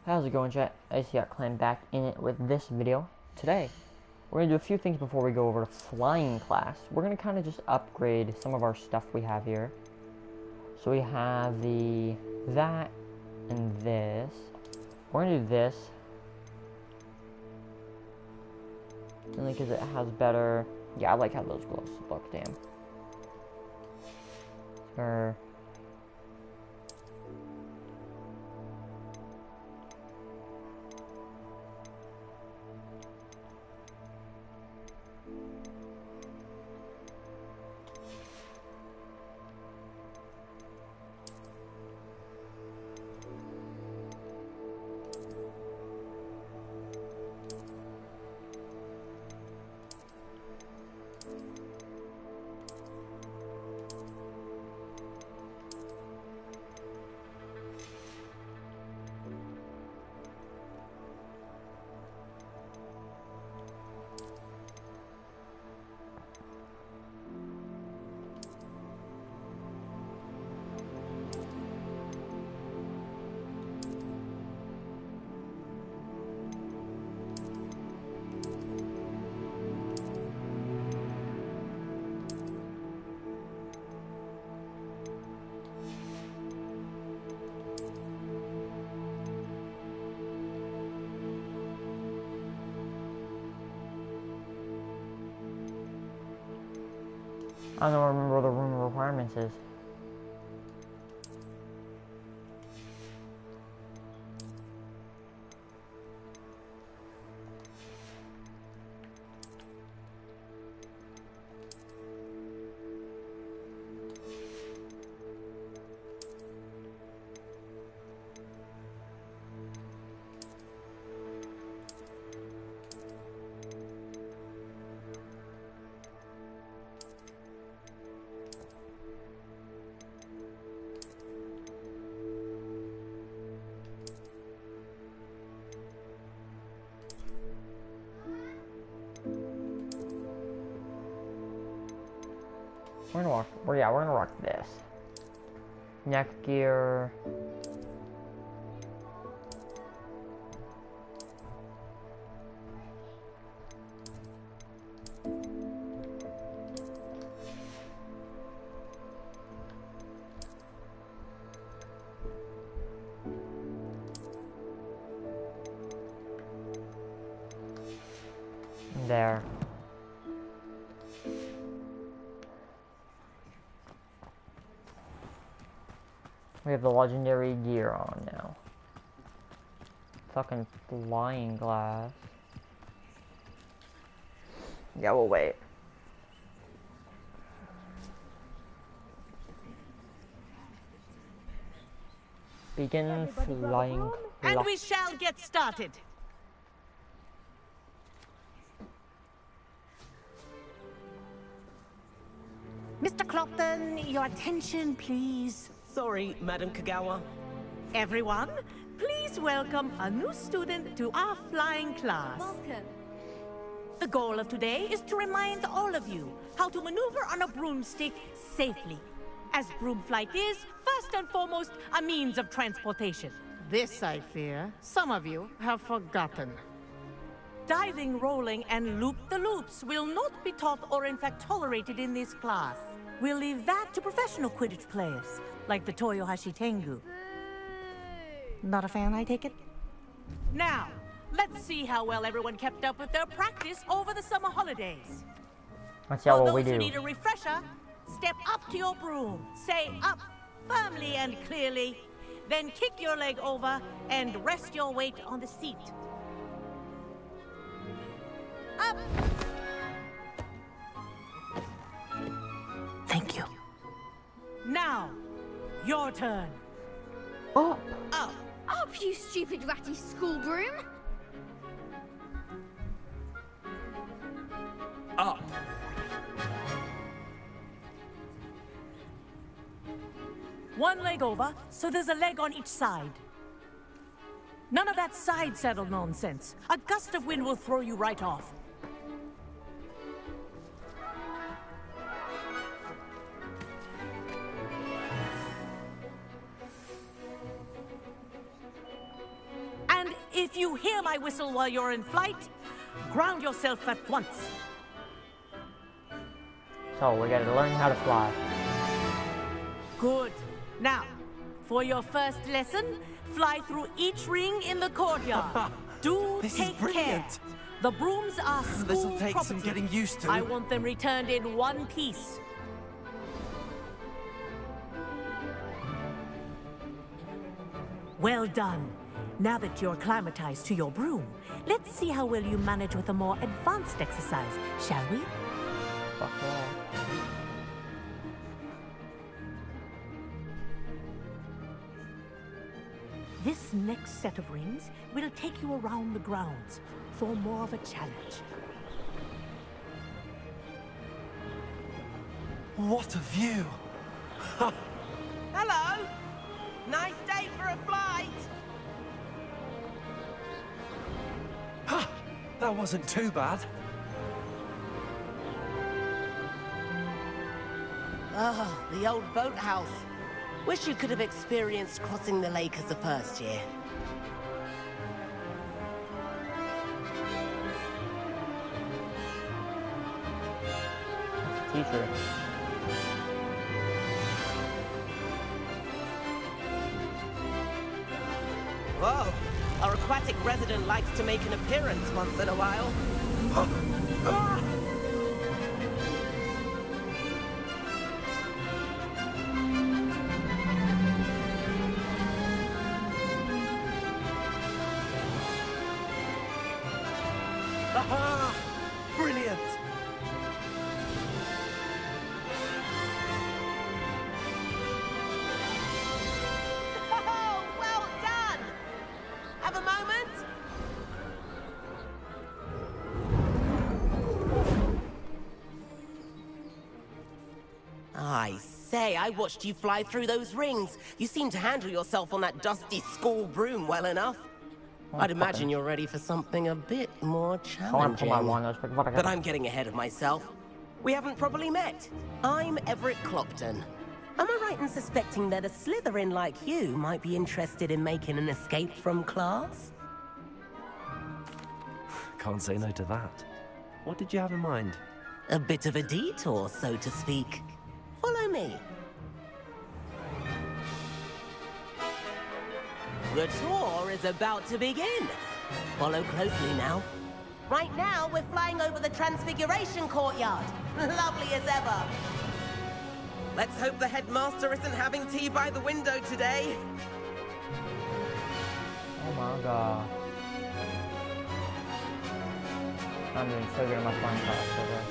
How's it going, chat? I see got Clan back in it with this video. Today, we're going to do a few things before we go over to flying class. We're going to kind of just upgrade some of our stuff we have here. So we have that, and this. We're going to do this. Only because it has better... Yeah, I like how those gloves look, damn. I don't remember what the room requirements is. We're gonna rock this. Neck gear. There. We have the legendary gear on now. Fucking flying glass. Yeah, we'll wait. Begin flying glass. And we shall get started. Mr. Clopton, your attention, please. Sorry, Madam Kagawa. Everyone, please welcome a new student to our flying class. Welcome. The goal of today is to remind all of you how to maneuver on a broomstick safely, as broom flight is, first and foremost, a means of transportation. This, I fear, some of you have forgotten. Diving, rolling, and loop-the-loops will not be taught or in fact tolerated in this class. We'll leave that to professional Quidditch players, like the Toyohashi Tengu. Not a fan, I take it? Now, let's see how well everyone kept up with their practice over the summer holidays. Let's see how For well we those who do. need a refresher, step up to your broom, say up firmly and clearly, then kick your leg over and rest your weight on the seat. Up! Thank you. Now, your turn. Up! Up! Up, you stupid ratty school broom! Up. One leg over, so there's a leg on each side. None of that side saddle nonsense. A gust of wind will throw you right off. If you hear my whistle while you're in flight, ground yourself at once. So we gotta learn how to fly. Good. Now, for your first lesson, fly through each ring in the courtyard. Do This is take care. brilliant. The brooms are school This'll take some property. getting used to. I want them returned in one piece. Well done. Now that you're acclimatized to your broom, let's see how well you manage with a more advanced exercise, shall we? Fuck yeah. This next set of rings will take you around the grounds for more of a challenge. What a view! Hello! Nice day for a flight! That wasn't too bad. Oh, the old boathouse. Wish you could have experienced crossing the lake as a first year. Teacher. Whoa! Our aquatic resident likes to make an appearance once in a while. Aha! Brilliant! Oh, well done! Have a moment? I say, I watched you fly through those rings. You seem to handle yourself on that dusty school broom well enough. I'd imagine you're ready for something a bit more challenging. But I'm getting ahead of myself. We haven't properly met. I'm Everett Clopton. Am I right in suspecting that a Slytherin like you might be interested in making an escape from class? Can't say no to that. What did you have in mind? A bit of a detour, so to speak. Follow me. The tour is about to begin. Follow closely now. Right now, we're flying over the Transfiguration Courtyard. Lovely as ever. Let's hope the headmaster isn't having tea by the window today. Oh my god. I'm doing so good in my flying class so far.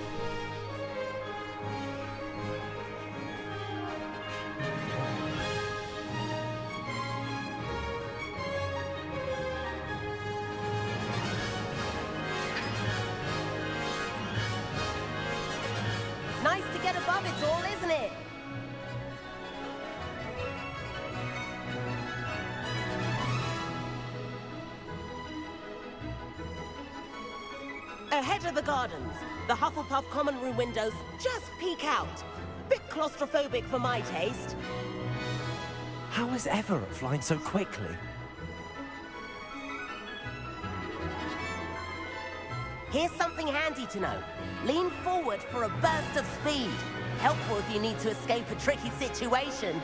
Nice to get above it all, isn't it? Ahead of the gardens, the Hufflepuff common room windows just peek out. Bit claustrophobic for my taste. How is Everett flying so quickly? Here's something handy to know. Lean forward for a burst of speed. Helpful if you need to escape a tricky situation.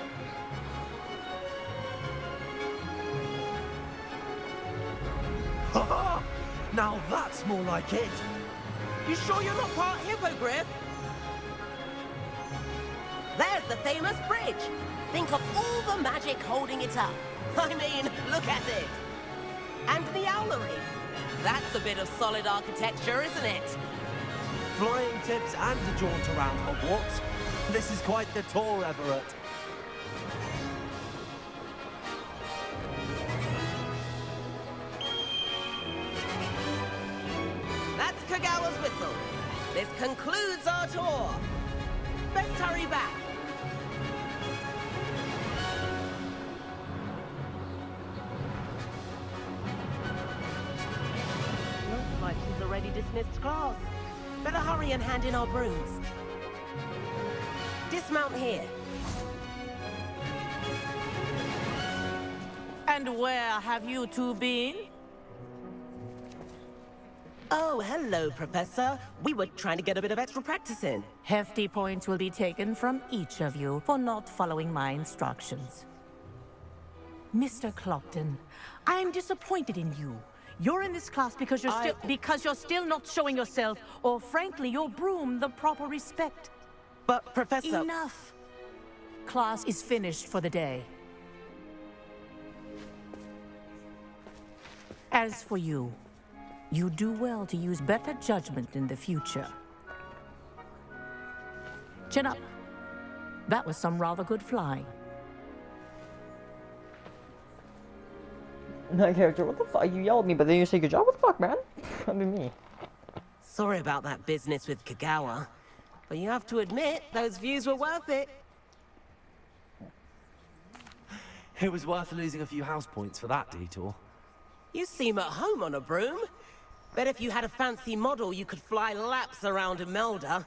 Now that's more like it. You sure you're not part hippogriff? There's the famous bridge. Think of all the magic holding it up. I mean, look at it. And the owlery. That's a bit of solid architecture, isn't it? Flying tips and a jaunt around Hogwarts. This is quite the tour, Everett. That's Kagawa's whistle. This concludes our tour. Best hurry back. Looks like she's already dismissed class. Better hurry and hand in our brooms. Dismount here. And where have you two been? Oh, hello, Professor. We were trying to get a bit of extra practice in. Hefty points will be taken from each of you for not following my instructions. Mr. Clopton, I'm disappointed in you. You're in this class because you're still not showing yourself, or frankly, your broom the proper respect. But, Professor... Enough! Class is finished for the day. As for you, you do well to use better judgment in the future. Chin up. That was some rather good flying. My character, what the fuck? You yelled at me, but then you say good job? What the fuck, man? I mean, me. Sorry about that business with Kagawa, but you have to admit, those views were worth it. It was worth losing a few house points for that detour. You seem at home on a broom. Bet if you had a fancy model, you could fly laps around Imelda.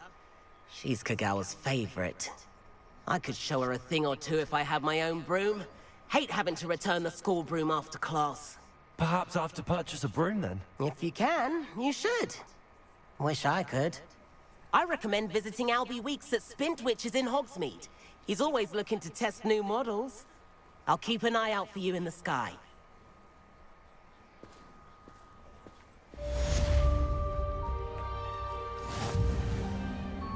She's Kagawa's favorite. I could show her a thing or two if I had my own broom. Hate having to return the school broom after class. Perhaps I have to purchase a broom then? If you can, you should. Wish I could. I recommend visiting Albie Weeks at Spintwitches in Hogsmeade. He's always looking to test new models. I'll keep an eye out for you in the sky.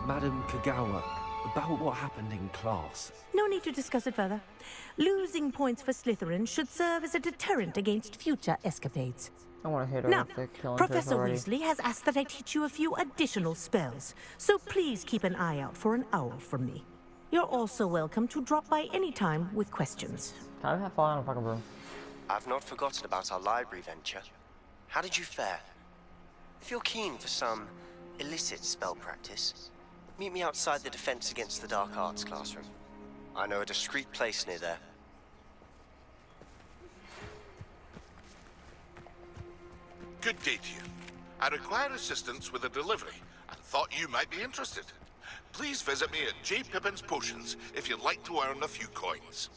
Madam Kagawa, about what happened in class. No need to discuss it further. Losing points for Slytherin should serve as a deterrent against future escapades. I want to hit her Now, with the killing Professor already. Weasley has asked that I teach you a few additional spells, so please keep an eye out for an owl from me. You're also welcome to drop by any time with questions. Time to have fun on a fucking broom. I've not forgotten about our library venture. How did you fare? If you're keen for some illicit spell practice, meet me outside the Defense Against the Dark Arts classroom. I know a discreet place near there. Good day to you. I require assistance with a delivery and thought you might be interested. Please visit me at J. Pippin's Potions if you'd like to earn a few coins.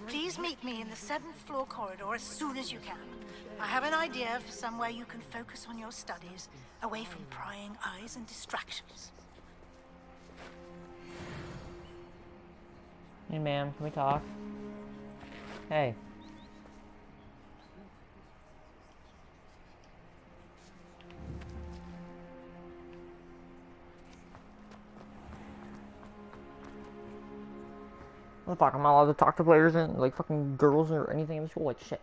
Please meet me in the 7th floor corridor as soon as you can. I have an idea for somewhere you can focus on your studies, away from prying eyes and distractions. Hey, ma'am, can we talk? Hey. What the fuck? I'm not allowed to talk to players and like fucking girls or anything in the school. Like shit.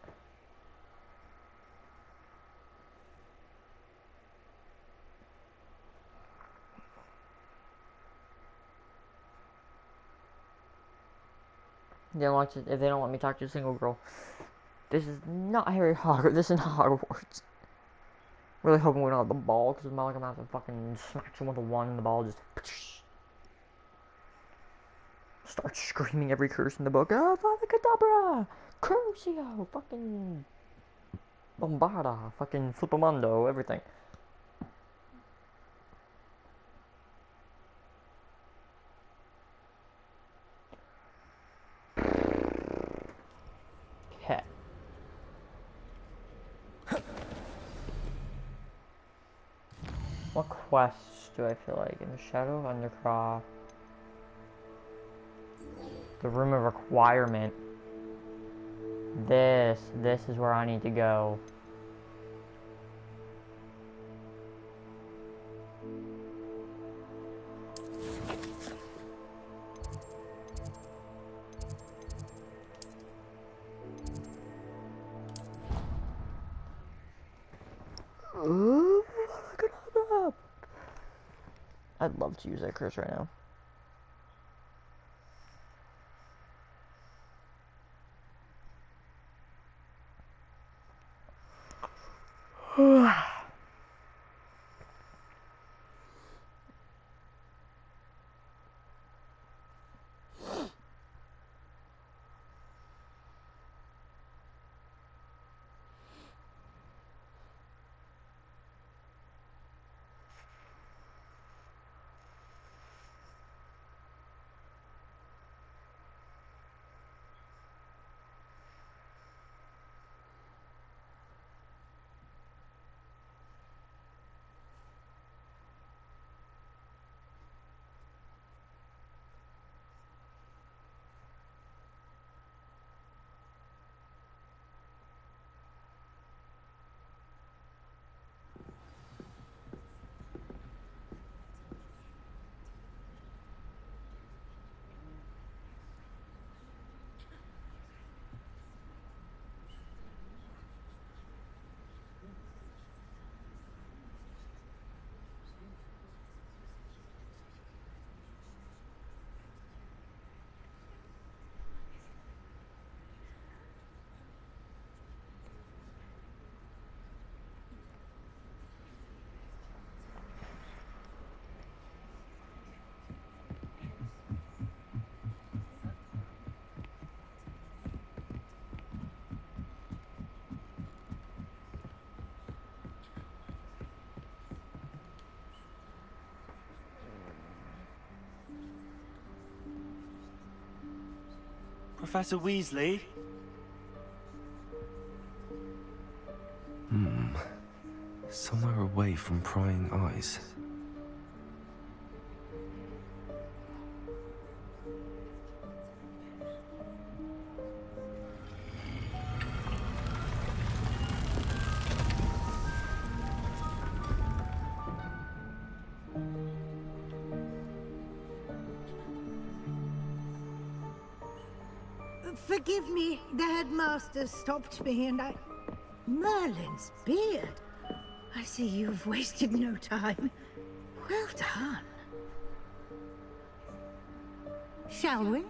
They don't want to, if they don't let me talk to a single girl, this is not Harry Hogwarts. This is not Hogwarts. Really hoping we don't have the ball, because it's not like I'm gonna have to fucking smack someone with a wand and the ball just start screaming every curse in the book. Ah, Father Cadabra! Crucio! Fucking Bombarda! Fucking Flippamondo! Everything. Okay. What quests do I feel like? In the Shadow of Undercroft. The Room of Requirement. This is where I need to go. Ooh, look at all that. I'd love to use that curse right now. Professor Weasley? Somewhere away from prying eyes. Forgive me, the headmaster stopped me and I... Merlin's beard. I see you've wasted no time. Well done. Shall we?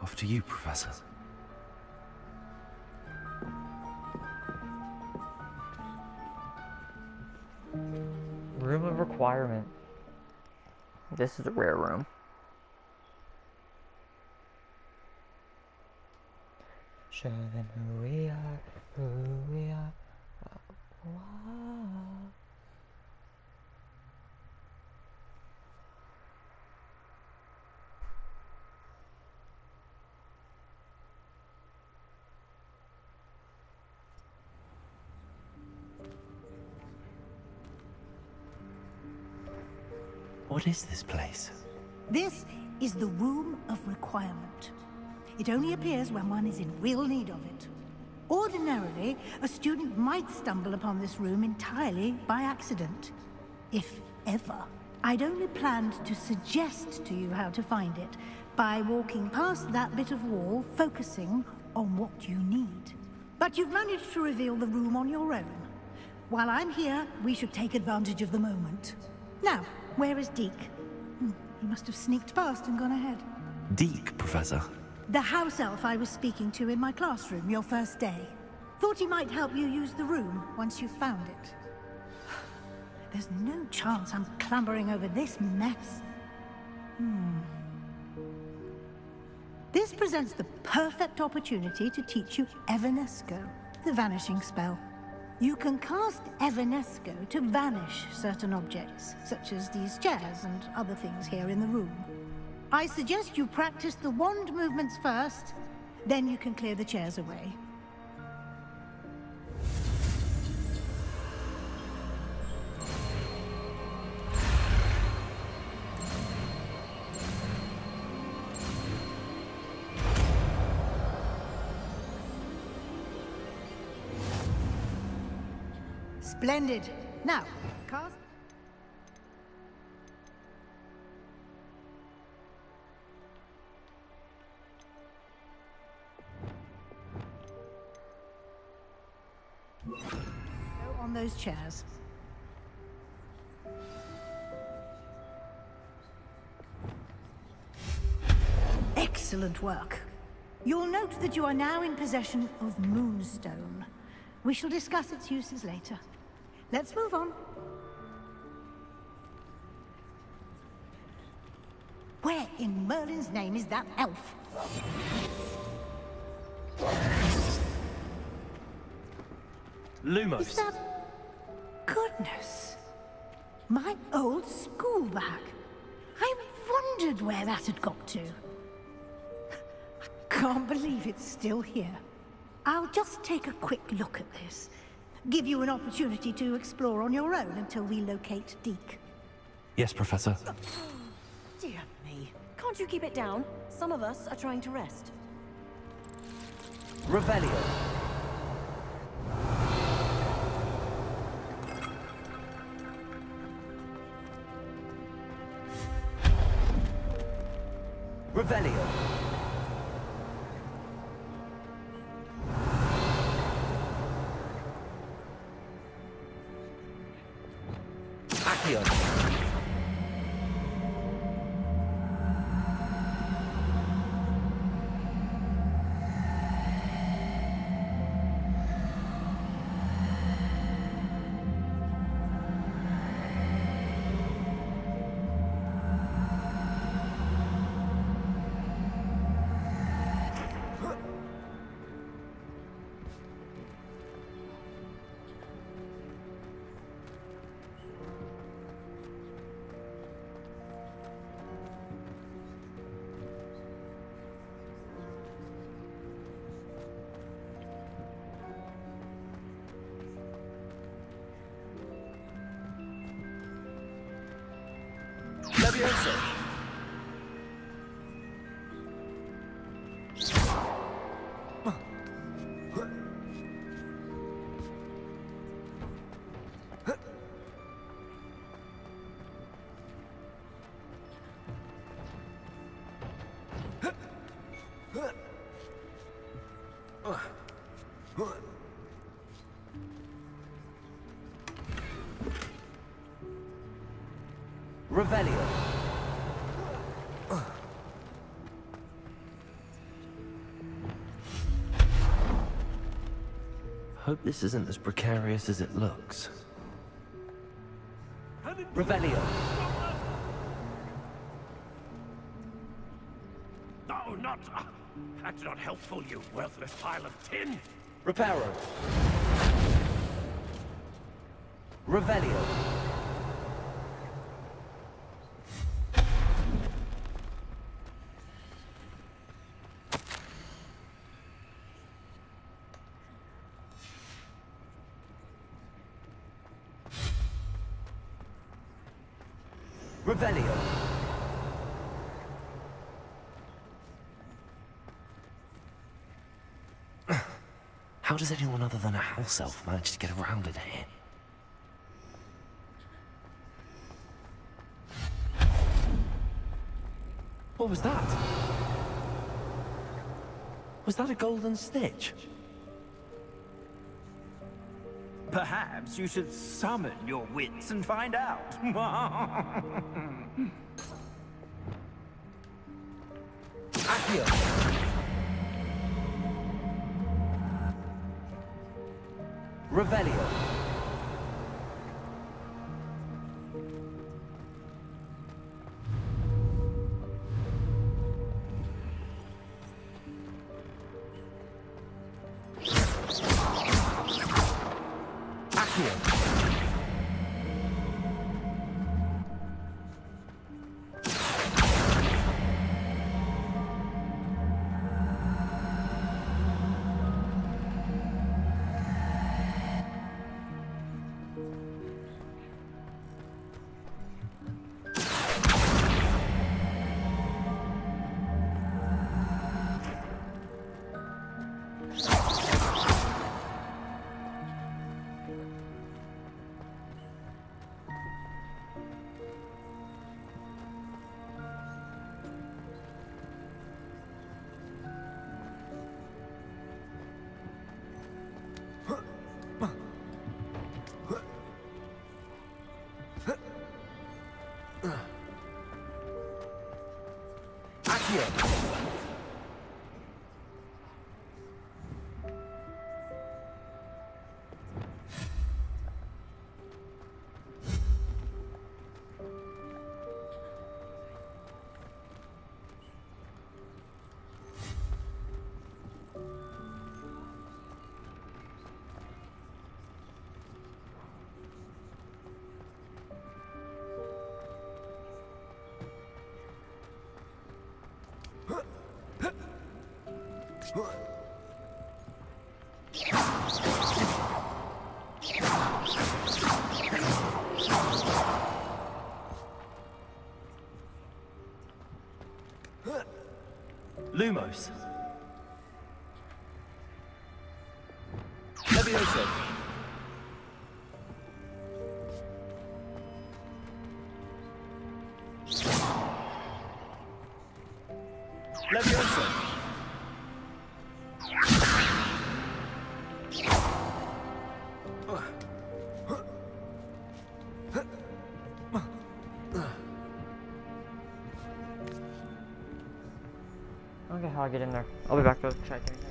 Off to you, Professor. Room of requirement. This is a rare room. Show them who we are, who we are. Wow. What is this place? This is the Room of Requirement. It only appears when one is in real need of it. Ordinarily, a student might stumble upon this room entirely by accident. If ever. I'd only planned to suggest to you how to find it by walking past that bit of wall, focusing on what you need. But you've managed to reveal the room on your own. While I'm here, we should take advantage of the moment. Now, where is Deke? He must have sneaked past and gone ahead. Deke, Professor. The house elf I was speaking to in my classroom your first day. Thought he might help you use the room once you found it. There's no chance I'm clambering over this mess. This presents the perfect opportunity to teach you Evanesco, the vanishing spell. You can cast Evanesco to vanish certain objects, such as these chairs and other things here in the room. I suggest you practice the wand movements first, then you can clear the chairs away. Splendid. Now, cast... Go on those chairs. Excellent work. You'll note that you are now in possession of Moonstone. We shall discuss its uses later. Let's move on. Where in Merlin's name is that elf? Lumos. Is that... Goodness. My old school bag. I wondered where that had got to. I can't believe it's still here. I'll just take a quick look at this. Give you an opportunity to explore on your own until we locate Deke. Yes, Professor. Dear me. Can't you keep it down? Some of us are trying to rest. Revelio. Revelio. Accio. Leviosa! Revelio. Hope this isn't as precarious as it looks. Revelio. No, not... that's not helpful, you worthless pile of tin. Reparo. Revelio. Revelio. How does anyone other than a house elf manage to get around in here? What was that? Was that a golden snitch? Perhaps you should summon your wits and find out. Accio. Revelio. Lumos. Leviosa. Leviosa. Okay, how I get in there. I'll be back to check anything.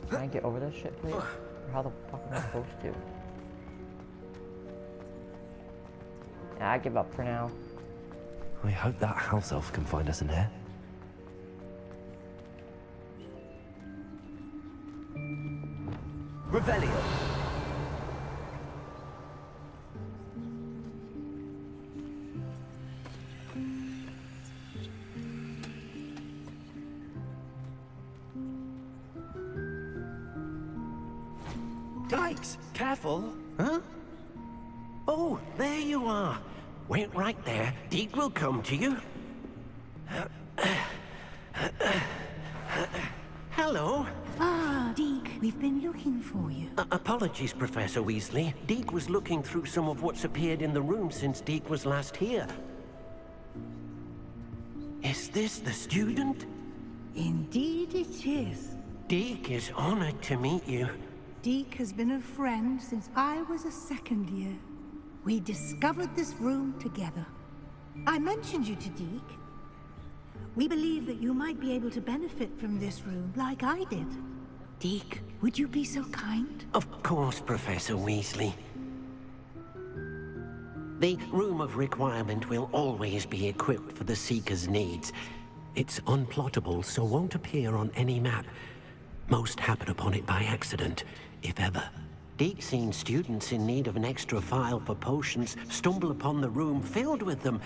Can I get over this shit, please? Or how the fuck am I supposed to? Yeah, I give up for now. I hope that house elf can find us in here. Revelio. Dykes, careful. Huh? Oh, there you are. Wait right there. Deke will come to you. Hello. Ah, Deke, we've been looking for you. Apologies, Professor Weasley. Deke was looking through some of what's appeared in the room since Deke was last here. Is this the student? Indeed it is. Deke is honored to meet you. Deke has been a friend since I was a second year. We discovered this room together. I mentioned you to Deke. We believe that you might be able to benefit from this room like I did. Deke, would you be so kind? Of course, Professor Weasley. The Room of Requirement will always be equipped for the Seeker's needs. It's unplottable, so won't appear on any map. Most happen upon it by accident, if ever. Deke's seen students in need of an extra file for potions stumble upon the room filled with them.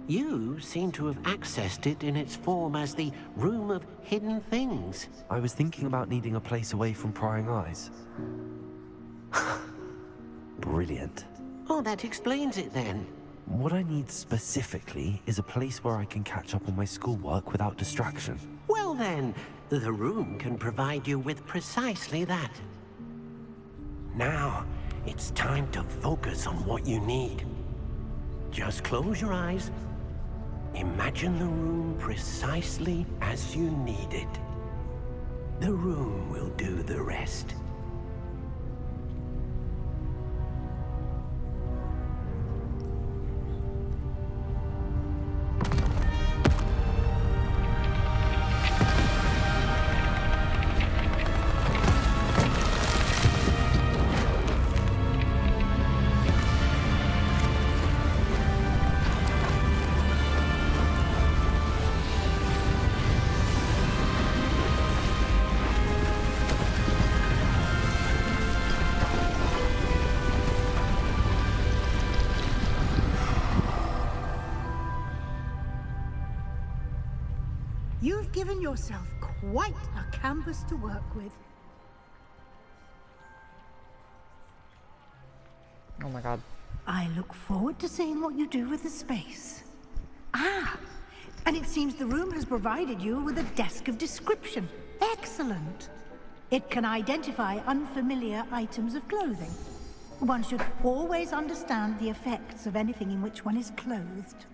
You seem to have accessed it in its form as the Room of Hidden Things. I was thinking about needing a place away from prying eyes. Brilliant. Oh, that explains it then. What I need specifically is a place where I can catch up on my schoolwork without distraction. Well then, the room can provide you with precisely that. Now, it's time to focus on what you need. Just close your eyes. Imagine the room precisely as you need it. The room will do the rest. You've given yourself quite a canvas to work with. Oh my god. I look forward to seeing what you do with the space. Ah, and it seems the room has provided you with a desk of description. Excellent. It can identify unfamiliar items of clothing. One should always understand the effects of anything in which one is clothed.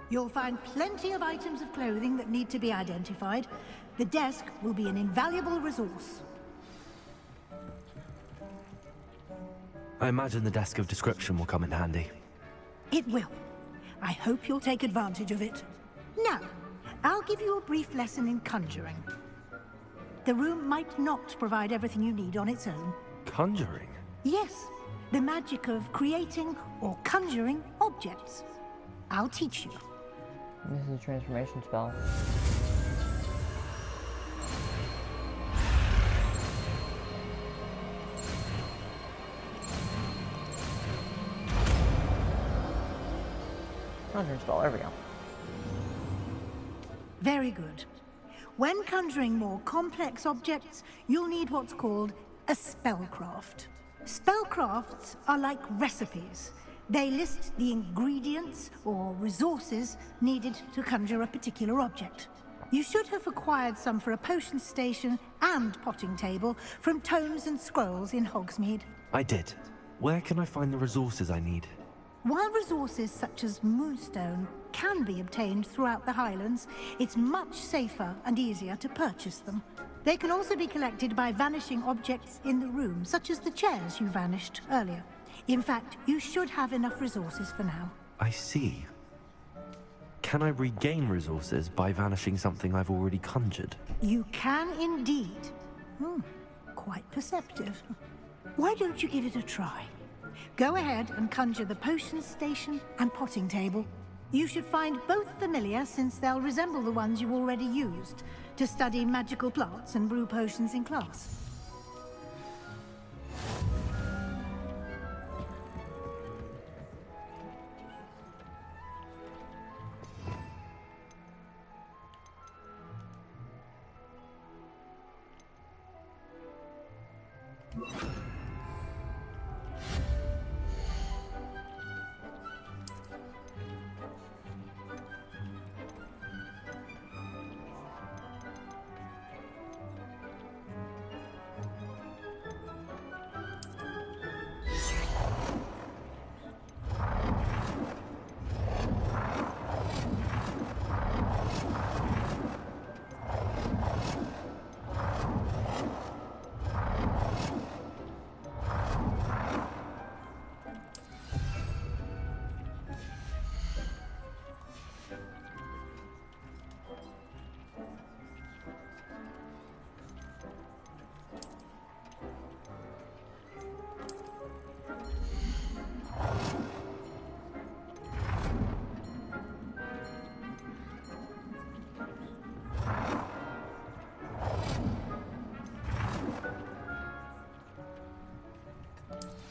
You'll find plenty of items of clothing that need to be identified. The desk will be an invaluable resource. I imagine the desk of description will come in handy. It will. I hope you'll take advantage of it. Now, I'll give you a brief lesson in conjuring. The room might not provide everything you need on its own. Conjuring? Yes, the magic of creating or conjuring objects. I'll teach you. This is a transformation spell. Conjuring spell, there we go. Very good. When conjuring more complex objects, you'll need what's called a spellcraft. Spellcrafts are like recipes. They list the ingredients or resources needed to conjure a particular object. You should have acquired some for a potion station and potting table from tomes and scrolls in Hogsmeade. I did. Where can I find the resources I need? While resources such as moonstone can be obtained throughout the Highlands, it's much safer and easier to purchase them. They can also be collected by vanishing objects in the room, such as the chairs you vanished earlier. In fact, you should have enough resources for now. I see. Can I regain resources by vanishing something I've already conjured? You can indeed. Quite perceptive. Why don't you give it a try? Go ahead and conjure the potion station and potting table. You should find both familiar, since they'll resemble the ones you already used to study magical plants and brew potions in class.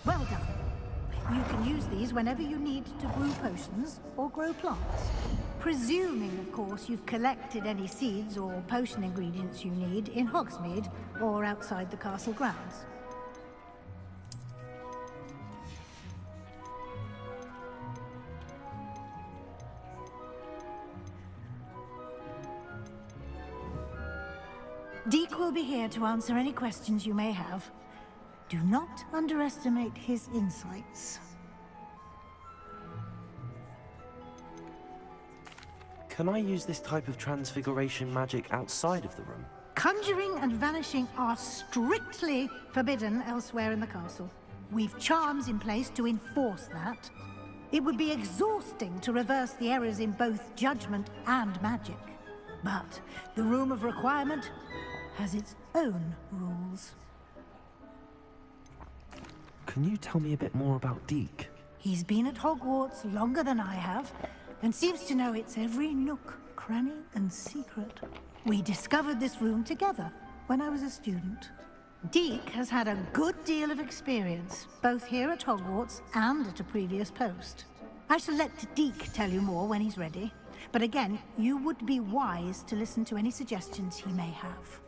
Well done. You can use these whenever you need to brew potions or grow plants. Presuming, of course, you've collected any seeds or potion ingredients you need in Hogsmeade or outside the castle grounds. Deek will be here to answer any questions you may have. Do not underestimate his insights. Can I use this type of transfiguration magic outside of the room? Conjuring and vanishing are strictly forbidden elsewhere in the castle. We've charms in place to enforce that. It would be exhausting to reverse the errors in both judgment and magic. But the Room of Requirement has its own rules. Can you tell me a bit more about Deek? He's been at Hogwarts longer than I have, and seems to know its every nook, cranny, and secret. We discovered this room together when I was a student. Deek has had a good deal of experience, both here at Hogwarts and at a previous post. I shall let Deek tell you more when he's ready, but again, you would be wise to listen to any suggestions he may have.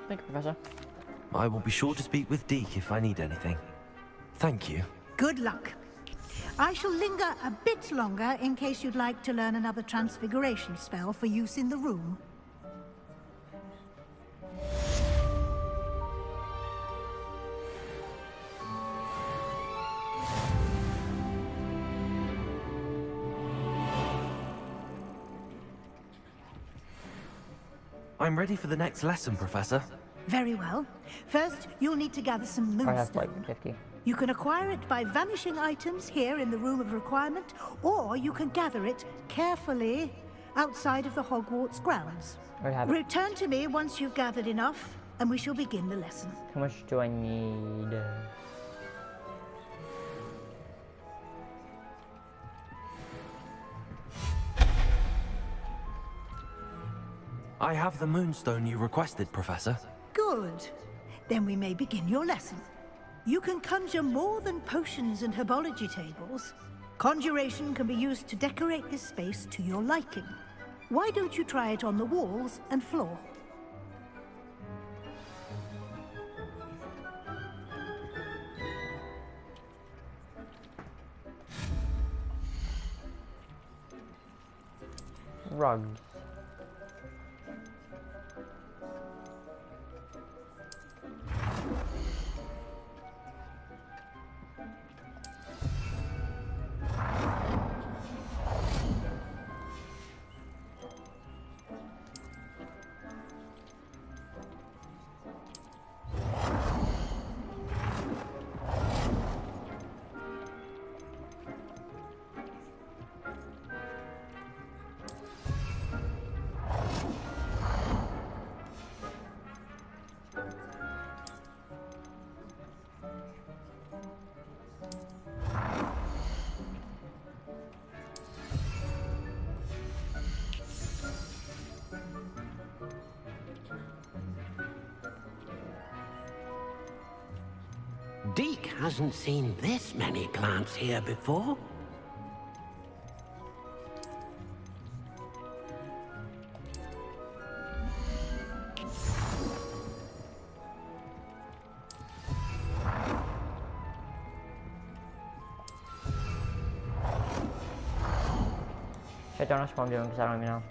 Thank you, Professor. I will be sure to speak with Deek if I need anything. Thank you. Good luck. I shall linger a bit longer in case you'd like to learn another transfiguration spell for use in the room. I'm ready for the next lesson, Professor. Very well. First, you'll need to gather some I have moonstone. like 50. You can acquire it by vanishing items here in the Room of Requirement, or you can gather it carefully outside of the Hogwarts grounds. I have it. Return to me once you've gathered enough, and we shall begin the lesson. How much do I need? I have the moonstone you requested, Professor. Good. Then we may begin your lesson. You can conjure more than potions and herbology tables. Conjuration can be used to decorate this space to your liking. Why don't you try it on the walls and floor? Rugs. Deke hasn't seen this many plants here before. I don't know what I'm doing because I don't even know.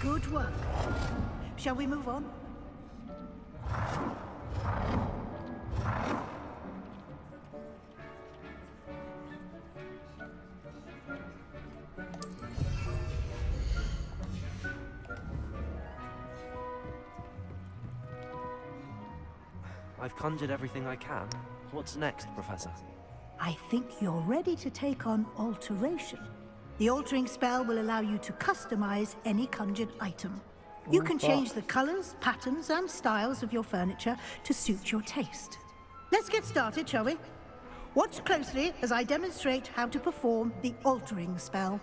Good work. Shall we move on? I've conjured everything I can. What's next, Professor? I think you're ready to take on alteration. The altering spell will allow you to customize any conjured item. You can change the colors, patterns, and styles of your furniture to suit your taste. Let's get started, shall we? Watch closely as I demonstrate how to perform the altering spell.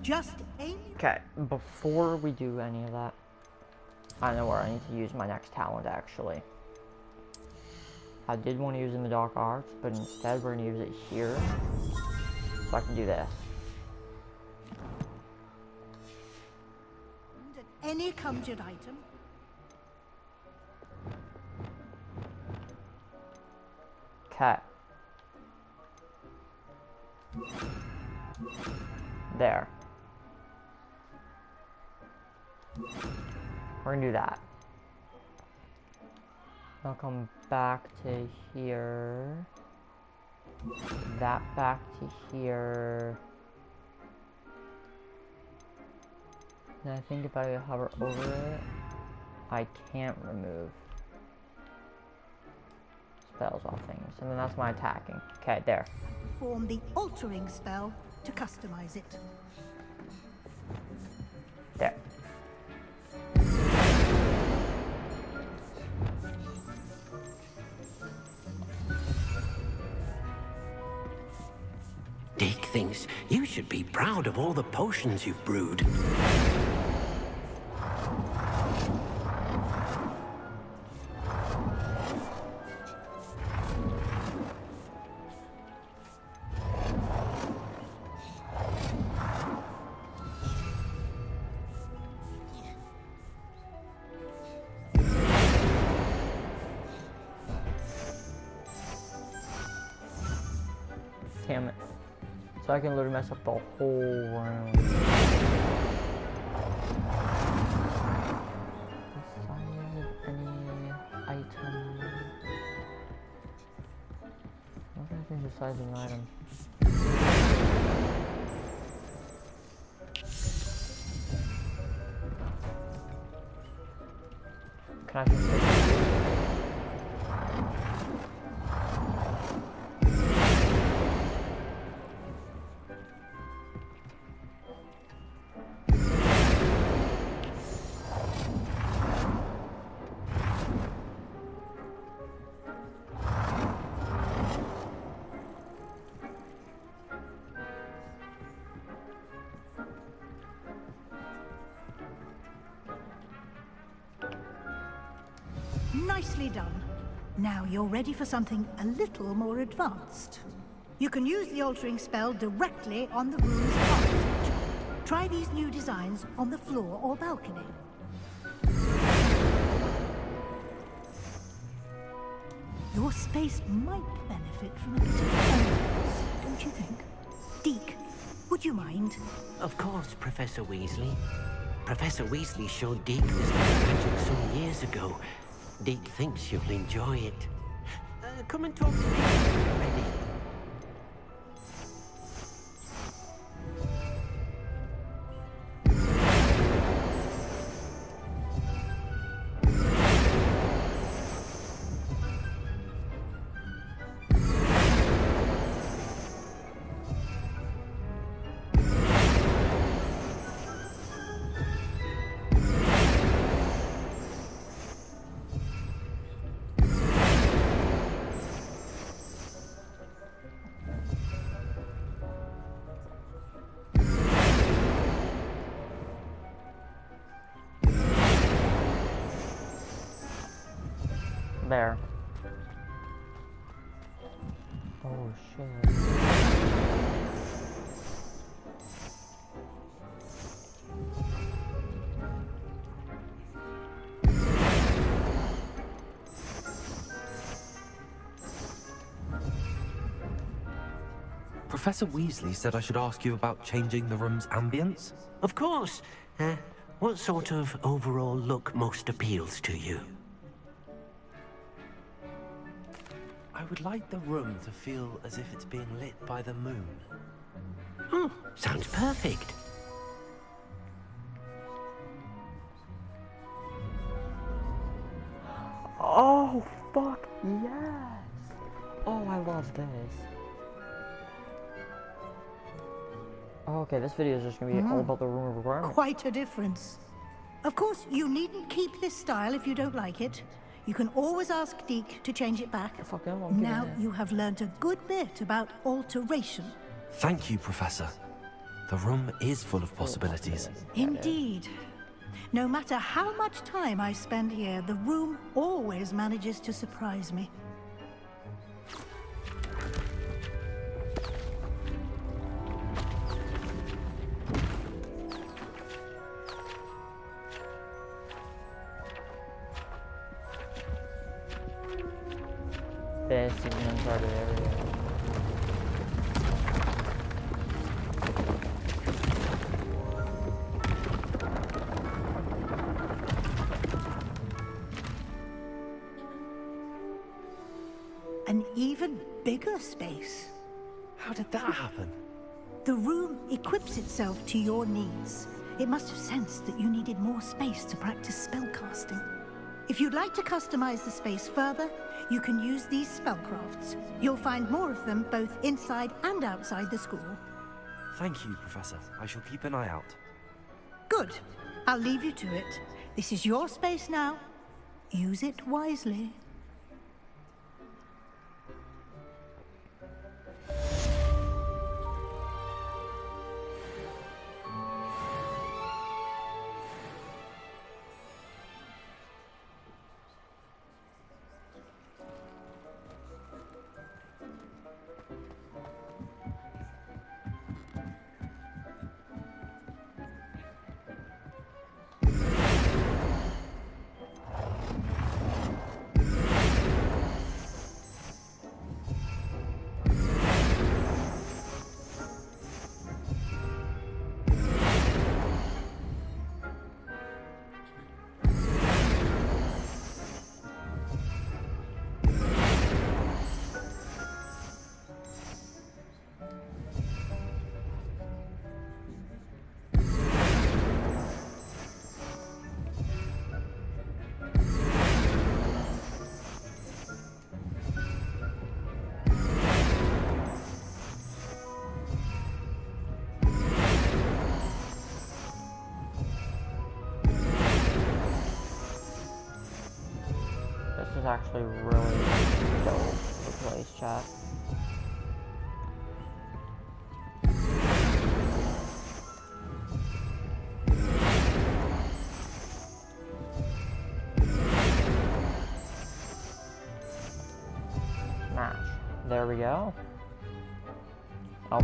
Just aim. Okay, before we do any of that, I know where I need to use my next talent, actually. I did want to use it in the dark arts, but instead we're going to use it here, so I can do this. Any conjured item. Okay. There. We're gonna do that. I'll come back to here. That back to here. And I think if I hover over it, I can't remove spells off things. And then that's my attacking. Okay, there. Perform the altering spell to customize it. There. Dick thinks you should be proud of all the potions you've brewed. Damn it. So I can literally mess up the whole room. Any item? What do I think besides an item? Can I just take Nicely done. Now you're ready for something a little more advanced. You can use the altering spell directly on the room's architecture. Try these new designs on the floor or balcony. Your space might benefit from a bit of ambience, don't you think? Deke, would you mind? Of course, Professor Weasley. Professor Weasley showed Deke this magic some years ago. Deke thinks you'll enjoy it. Come and talk to me when you're ready. there. Oh shit. Professor Weasley said I should ask you about changing the room's ambience. Of course. What sort of overall look most appeals to you? I would like the room to feel as if it's being lit by the moon. Oh, sounds perfect. Oh, fuck yes! Oh, I love this. Oh, okay, this video is just gonna be all about the room of requirement. Quite a difference. Of course, you needn't keep this style if you don't like it. You can always ask Deke to change it back. Now you have learned a good bit about alteration. Thank you, Professor. The room is full of possibilities. Indeed. No matter how much time I spend here, the room always manages to surprise me. This is an uncharted area. An even bigger space. How did that happen? The room equips itself to your needs. It must have sensed that you needed more space to practice spellcasting. If you'd like to customize the space further, you can use these spellcrafts. You'll find more of them both inside and outside the school. Thank you, Professor. I shall keep an eye out. Good. I'll leave you to it. This is your space now. Use it wisely. This is actually really dope for place chat. Smash. There we go. Oh.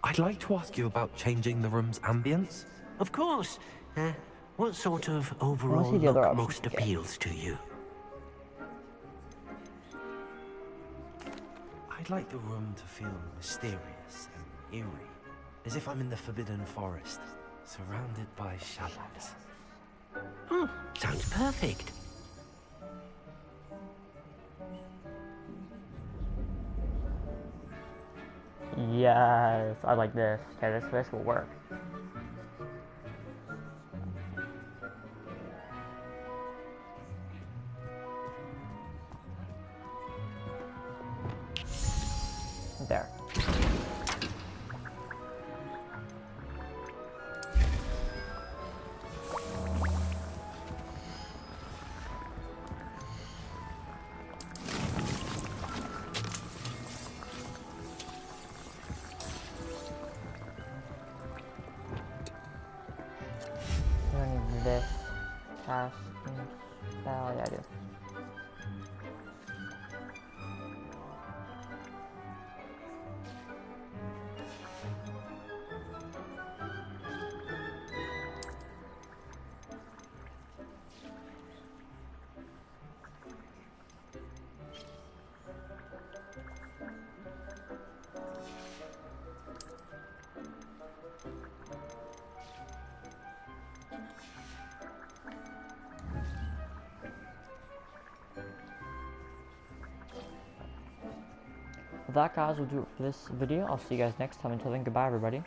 I'd like to ask you about changing the room's ambience. Of course. What sort of overall look most appeals to you? I'd like the room to feel mysterious and eerie, as if I'm in the Forbidden Forest, surrounded by shadows. Oh, sounds perfect. Yes, I like this. Okay, this will work. There. This cast spell, yeah, I do. With that, guys, will do it for this video. I'll see you guys next time. Until then, goodbye, everybody.